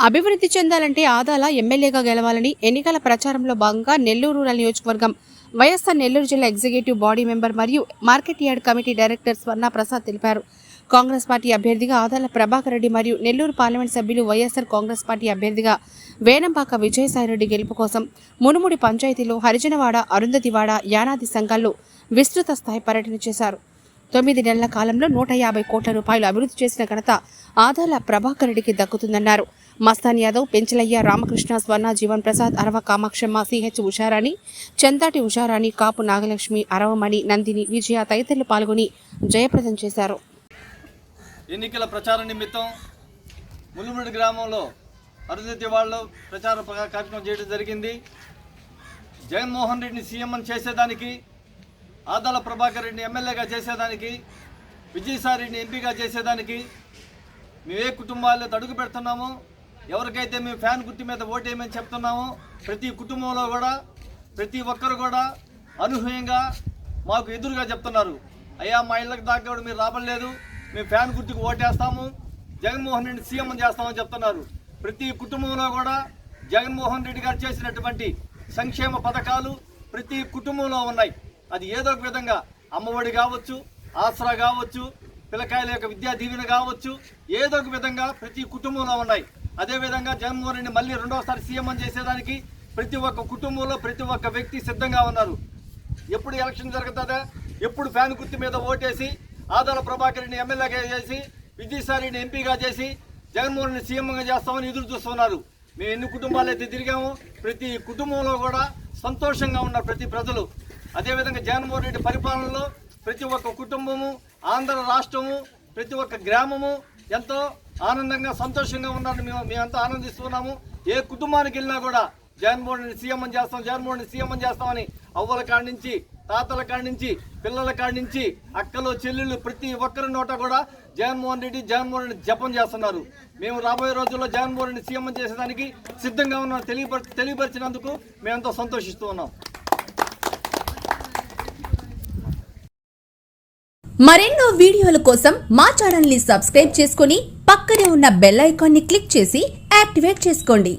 అభివృద్ధి చెందాలంటే ఆదాల ఎమ్మెల్యేగా గెలవాలని ఎన్నికల ప్రచారంలో భాగంగా నెల్లూరు రూరల్ నియోజకవర్గం వైఎస్ఆర్ నెల్లూరు జిల్లా ఎగ్జిక్యూటివ్ బాడీ మెంబర్ మరియు మార్కెట్ యార్డ్ కమిటీ డైరెక్టర్ స్వర్ణ ప్రసాద్ తెలిపారు. కాంగ్రెస్ పార్టీ అభ్యర్థిగా ఆదాల ప్రభాకర్ రెడ్డి మరియు నెల్లూరు పార్లమెంట్ సభ్యులు వైఎస్ఆర్ కాంగ్రెస్ పార్టీ అభ్యర్థిగా వేనంపాక విజయసాయిరెడ్డి గెలుపు కోసం మునుముడి పంచాయతీలో హరిజనవాడ, అరుంధతివాడ, యానాది సంఘాల్లో విస్తృత స్థాయి పర్యటన చేశారు. 9 నెలల కాలంలో 150 కోట్ల రూపాయలు అభివృద్ధి చేసిన ఘనత ఆదాల ప్రభాకర్ రెడ్డికి దక్కుతుందన్నారు. మస్తాన్ యాదవ్, పెంచలయ్య, రామకృష్ణ, స్వర్ణ, జీవన్ ప్రసాద్, అరవ కామాక్షమ్మ, సిహెచ్ ఉషారాణి, చందాటి ఉషారాణి, కాపు నాగలక్ష్మి, అరవమణి, నందిని, విజయ తదితరులు పాల్గొని జయప్రదం చేశారు. ఎన్నికల ప్రచార నిమిత్తం ములుముడి గ్రామంలో అరుంధతి వాళ్ళలో ప్రచార కార్యక్రమం చేయడం జరిగింది. జగన్మోహన్ రెడ్డిని సీఎం చేసేదానికి, ఆదాల ప్రభాకర్ రెడ్డిని ఎమ్మెల్యేగా చేసేదానికి, విజయసాయిరెడ్డిని ఎంపీగా చేసేదానికి మేము ఏ కుటుంబాల్లో అడుగు పెడుతున్నామో, ఎవరికైతే మేము ఫ్యాన్ గుర్తు మీద ఓటేయమని చెప్తున్నామో ప్రతి కుటుంబంలో కూడా ప్రతి ఒక్కరు కూడా అనూహ్యంగా మాకు ఎదురుగా చెప్తున్నారు. అయ్యా, మా ఇళ్ళకి దాకా కూడా మీరు రాబడలేదు, మేము ఫ్యాన్ గుర్తుకు ఓటేస్తాము, జగన్మోహన్ రెడ్డిని సీఎం చేస్తామని చెప్తున్నారు. ప్రతి కుటుంబంలో కూడా జగన్మోహన్ రెడ్డి గారు చేసినటువంటి సంక్షేమ పథకాలు ప్రతి కుటుంబంలో ఉన్నాయి. అది ఏదో ఒక విధంగా అమ్మఒడి కావచ్చు, ఆసరా కావచ్చు, పిల్లకాయల యొక్క విద్యా దీవెన కావచ్చు, ఏదో ఒక విధంగా ప్రతి కుటుంబంలో ఉన్నాయి. అదేవిధంగా జగన్మోహన్ రెడ్డి మళ్ళీ రెండోసారి సీఎం చేసేదానికి ప్రతి ఒక్క కుటుంబంలో ప్రతి ఒక్క వ్యక్తి సిద్ధంగా ఉన్నారు. ఎప్పుడు ఎలక్షన్ జరుగుతుందా, ఎప్పుడు ఫ్యాన్ గుర్తు మీద ఓటేసి ఆదాల ప్రభాకర్ రెడ్డిని ఎమ్మెల్యేగా చేసి విజయసాయిరెడ్డిని ఎంపీగా చేసి జగన్మోహన్ రెడ్డి సీఎంగా చేస్తామని ఎదురు చూస్తున్నారు. మేము ఎన్ని కుటుంబాలు అయితే తిరిగామో ప్రతి కుటుంబంలో కూడా సంతోషంగా ఉన్నారు ప్రతి ప్రజలు. అదేవిధంగా జగన్మోహన్ రెడ్డి పరిపాలనలో ప్రతి ఒక్క కుటుంబము, ఆంధ్ర రాష్ట్రము, ప్రతి ఒక్క గ్రామము ఎంతో ఆనందంగా సంతోషంగా ఉన్నారు. మేమంతా ఆనందిస్తున్నాము. ఏ కుటుంబానికి వెళ్ళినా కూడా జగన్మోహన్ రెడ్డి సీఎం చేస్తాం, జగన్మోహన్ రెడ్డి సీఎం చేస్తామని అవ్వల కాడి నుంచి, తాతల కాడి నుంచి, పిల్లల కాడి నుంచి, అక్కలు, చెల్లెళ్ళు ప్రతి ఒక్కరి నోట కూడా జగన్మోహన్ రెడ్డి జపం చేస్తున్నారు. మేము రాబోయే రోజుల్లో జగన్మోహన్ రెడ్డి సీఎం చేసేదానికి సిద్ధంగా ఉన్నాం తెలియపరిచినందుకు మేమెంతో సంతోషిస్తూ ఉన్నాం. మరెన్నో వీడియోల కోసం మా ఛానల్ ని సబ్స్క్రైబ్ చేసుకుని పక్కనే ఉన్న బెల్ ఐకాన్ ని క్లిక్ చేసి యాక్టివేట్ చేసుకోండి.